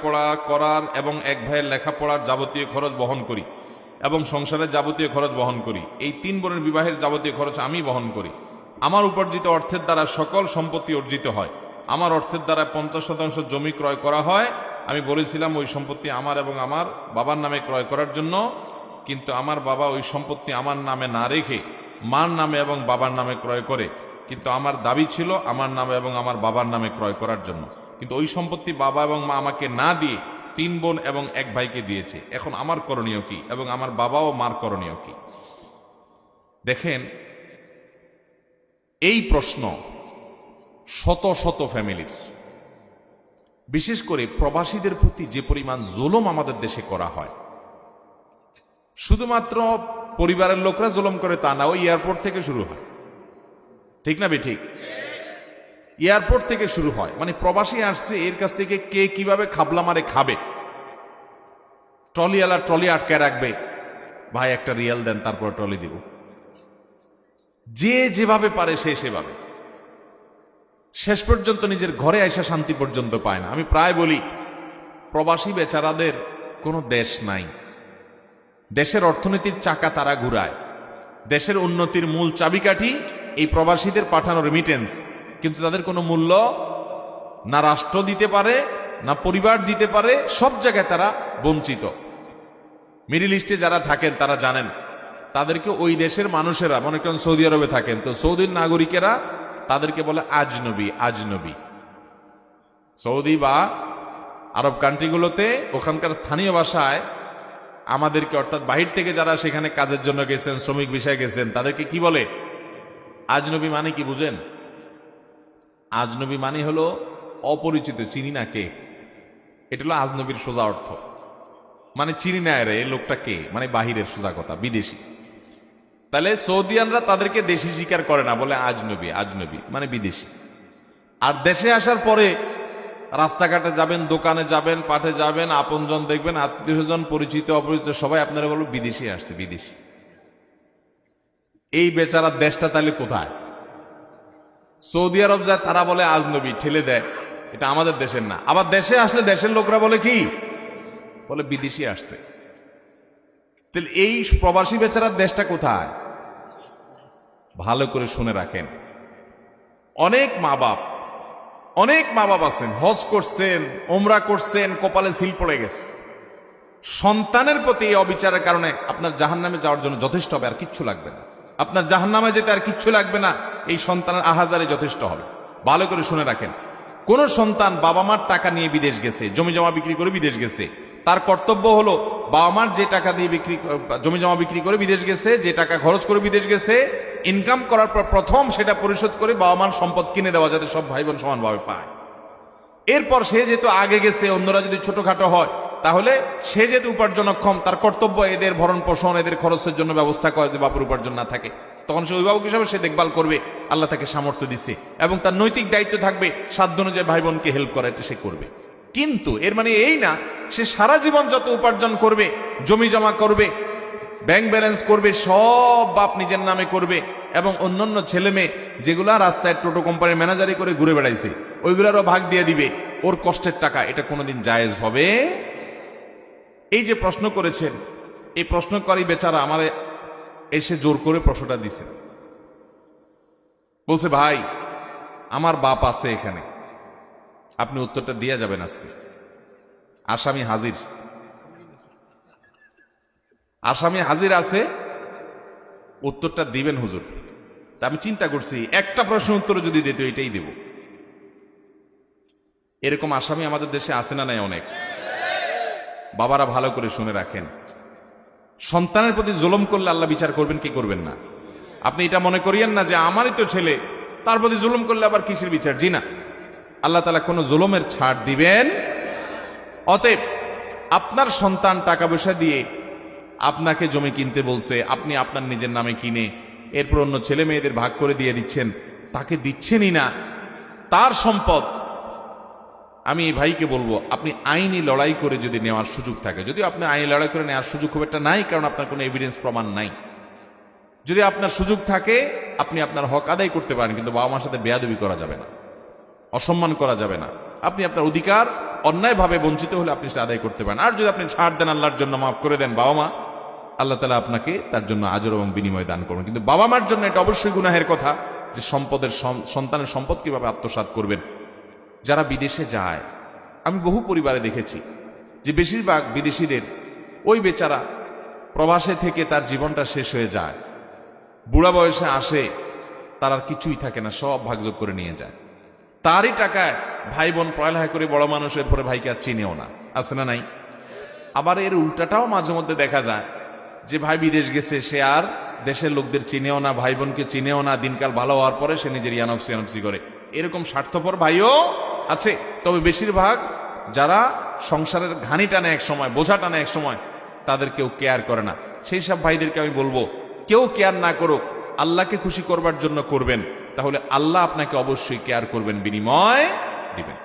পড়া করার এবং এক ভাইয়ের লেখাপড়ার যাবতীয় খরচ বহন করি এবং সংসারের যাবতীয় খরচ বহন করি। এই 3 বোনের বিবাহের যাবতীয় খরচ আমি বহন করি। আমার উপার্জিত অর্থের দ্বারা সকল সম্পত্তি অর্জিত হয়। আমার অর্থের দ্বারা 50% জমি ক্রয় করা হয়। আমি বলেছিলাম ওই সম্পত্তি আমার এবং আমার বাবার নামে ক্রয় করার জন্য, কিন্তু আমার বাবা ওই সম্পত্তি আমার নামে না রেখে মার নামে এবং বাবার নামে ক্রয় করে, কিন্তু আমার দাবি ছিল আমার নামে এবং আমার বাবার নামে ক্রয় করার জন্য। কিন্তু ওই সম্পত্তি বাবা এবং মা আমাকে না দিয়ে 3 বোন এবং 1 ভাইকে দিয়েছে। এখন আমার করণীয় কি এবং আমার বাবা ও মার করণীয় কি? দেখেন, এই প্রশ্ন শত শত ফ্যামিলির, বিশেষ করে প্রবাসীদের প্রতি যে পরিমাণ জুলুম আমাদের দেশে করা হয়, শুধুমাত্র পরিবারের লোকরা জুলুম করে তা না, ওই এয়ারপোর্ট থেকে শুরু হয়। ঠিক না ঠিক? এয়ারপোর্ট থেকে শুরু হয়। মানে প্রবাসী আসছে, এর কাছ থেকে কে কিভাবে খাবলা মারে খাবে। ট্রলিওয়ালা ট্রলি আটকায় রাখবে, ভাই একটা রিয়াল দেন তারপর ট্রলি দিব। যে যেভাবে পারে সে সেভাবে, শেষ পর্যন্ত নিজের ঘরে আইসা শান্তি পর্যন্ত পায় না। আমি প্রায় বলি, প্রবাসী বেচারাদের কোনো দেশ নাই। দেশের অর্থনীতির চাকা তারা ঘুরায়। দেশের উন্নতির মূল চাবিকাঠি এই প্রবাসীদের পাঠানো রেমিটেন্স, কিন্তু তাদের কোনো মূল্য না রাষ্ট্র দিতে পারে না পরিবার দিতে পারে। সব জায়গায় তারা বঞ্চিত। মিডল ইস্টে যারা থাকেন তারা জানেন, তাদেরকে ওই দেশের মানুষেরা, মনে করেন সৌদি আরবে থাকেন, তো সৌদির নাগরিকেরা তাদেরকে বলে আজনবী। আজনবী সৌদি বা আরব কান্ট্রিগুলোতে ওখানকার স্থানীয় ভাষায় আমাদেরকে, অর্থাৎ বাহির থেকে যারা সেখানে কাজের জন্য গেছেন, শ্রমিক বিষয়ে গেছেন, তাদেরকে কি বলে? আজনবী। মানে কি বুঝেন? আজনবী মানে হলো অপরিচিত, চিনি না কে। এটা হলো আজনবীর সোজা অর্থ। মানে চিনি না রে, এই লোকটা কে, মানে বাহিরের, সোজা কথা, বিদেশি। তাহলে সৌদিয়ানরা তাদেরকে দেশি স্বীকার করে না, বলে আজনবী। আজনবী মানে বিদেশি। আর দেশে আসার পরে রাস্তাঘাটে যাবেন, দোকানে যাবেন, পাঠে যাবেন, আপনজন দেখবেন, আত্মীয়স্বজন, পরিচিত অপরিচিত সবাই আপনারা বলবেন বিদেশি আসছে, বিদেশি। এই বেচারার দেশটা তাহলে কোথায়? সৌদি আরব যায়, তারা বলে আজনবী, ঠেলে দেয়, এটা আমাদের দেশের না। আবার দেশে আসলে দেশের লোকরা বলে কি? বলে বিদেশি আসছে। তাহলে এই প্রবাসী বেচারার দেশটা কোথায়? ভালো করে শুনে রাখেন। অনেক মা বাপ আছেন, হজ করছেন, ওমরা করছেন, কপালে সিল পড়ে গেছে। সন্তানের প্রতি এই অবিচারের কারণে আপনার জাহান্নামে যাওয়ার জন্য যথেষ্ট হবে, আর কিচ্ছু লাগবে না। আপনার জাহান্নামে যেতে আর কিচ্ছু লাগবে না, এই সন্তানের আহাজারে যথেষ্ট হবে। ভালো করে শুনে রাখেন, কোন সন্তান বাবা মার টাকা নিয়ে বিদেশ গেছে, জমি জমা বিক্রি করে বিদেশ গেছে, তার কর্তব্য হলো বাবা মার যে টাকা দিয়ে জমি জমা বিক্রি করে বিদেশ গেছে, যে টাকা খরচ করে বিদেশ গেছে, ইনকাম করার পর প্রথম সেটা পরিশোধ করে বাবা মার সম্পদ কিনে দেওয়া, যাতে সব ভাই বোন সমানভাবে পায়। এরপর সে যেহেতু আগে গেছে, অন্যরা যদি ছোটখাটো হয়, তাহলে সে যেহেতু উপার্জনক্ষম, তার কর্তব্য এদের ভরণ পোষণ, এদের খরচের জন্য ব্যবস্থা করে। যদি বাপুর উপার্জন না থাকে, তখন সে অভিভাবক হিসাবে সে দেখভাল করবে। আল্লাহ তাকে সামর্থ্য দিচ্ছে এবং তার নৈতিক দায়িত্ব থাকবে সাধ্য অনুযায়ী ভাই বোনকে হেল্প করা, এটা সে করবে। কিন্তু এর মানে এই না সে সারা জীবন যত উপার্জন করবে, জমি জমা করবে, ব্যাংক ব্যালেন্স করবে, সব বাপ নিজের নামে করবে এবং অন্যান্য ছেলে মেয়ে যেগুলা রাস্তায় টোটো কোম্পানির ম্যানেজারি করে ঘুরে বেড়াইছে, ওইগুলারও ভাগ দিয়ে দিবে ওর কষ্টের টাকা। এটা কোনোদিন জায়েজ হবে? এই যে প্রশ্ন করেছেন, এই প্রশ্নকারী বেচারা আমার এসে জোর করে প্রশ্নটা দিছে। বলছে, ভাই আমার বাপ আছে এখানে, আপনি উত্তরটা দিয়ে যাবেন আজকে। আসামি হাজির, আসামি হাজির আছে, উত্তরটা দিবেন হুজুর। তা আমি চিন্তা করছি, একটা প্রশ্ন উত্তর যদি দিত এটাই দেব। এরকম আসামি আমাদের দেশে আছে না নাই? অনেক। বাবারা ভালো করে শুনে রাখেন, সন্তানের প্রতি জুলুম করলে আল্লাহ বিচার করবেন কি করবেন না? আপনি এটা মনে করিয়েন না যে আমারই তো ছেলে, তার প্রতি জুলুম করলে আবার কিসের বিচার। জি না, আল্লাহ তাআলা কোনো জুলুমের ছাড় দিবেন। অতএব আপনার সন্তান টাকা পয়সা দিয়ে আপনাকে জমি কিনতে বলছে, আপনি আপনার নিজের নামে কিনে এরপর অন্য ছেলে মেয়েদের ভাগ করে দিয়ে দিচ্ছেন, তাকে দিচ্ছেনই না তার সম্পদ। আমি এই ভাইকে বলবো, আপনি আইনি লড়াই করে যদি নেওয়ার সুযোগ থাকে, যদিও আপনার আইনি লড়াই করে নেওয়ার সুযোগ খুব একটা নাই, কারণ আপনার কোনো এভিডেন্স প্রমাণ নাই। যদি আপনার সুযোগ থাকে, আপনি আপনার হক আদায় করতে পারেন, কিন্তু বাবা মার সাথে বেয়াদবি করা যাবে না, অসম্মান করা যাবে না। আপনি আপনার অধিকার অন্যায়ভাবে বঞ্চিত হলে আপনি সেটা আদায় করতে পারেন। আর যদি আপনি ছাড় দেন, আল্লাহর জন্য মাফ করে দেন বাবা মা, আল্লাহ তাআলা আপনাকে তার জন্য আজর এবং বিনিময় দান করবেন। কিন্তু বাবা মার জন্য এটা অবশ্যই গুনাহের কথা যে সন্তানের সম্পদ কিভাবে আত্মসাৎ করবেন। যারা বিদেশে যায়, আমি বহু পরিবারে দেখেছি যে বেশিরভাগ বিদেশিদের ওই বেচারা প্রবাসে থেকে তার জীবনটা শেষ হয়ে যায়, বুড়া বয়সে আসে, তার আর কিছুই থাকে না, সব ভাগযোগ করে নিয়ে যায়। তারই টাকায় ভাই বোন পড়ালেখা করে বড় মানুষের পরে ভাইকে আর চিনেও না, আছে না নাই? আবার এর উল্টাটাও মাঝে মধ্যে দেখা যায় যে ভাই বিদেশ গেছে, সে আর দেশের লোকদের চিনেও না, ভাই বোনকে চিনেও না, দিনকাল ভালো হওয়ার পরে সে নিজের ইয়ানফসি করে। এরকম স্বার্থপর ভাইও আছে। তবে বেশিরভাগ যারা সংসারের ঘানি টানে এক সময়, বোঝা টানে এক সময়, তাদের কেউ কেয়ার করে না। সেই সব ভাইদেরকে আমি বলবো, কেউ কেয়ার না করুক, আল্লাহকে খুশি করবার জন্য করবেন, তাহলে আল্লাহ আপনাকে অবশ্যই কেয়ার করবেন, বিনিময় দিবেন।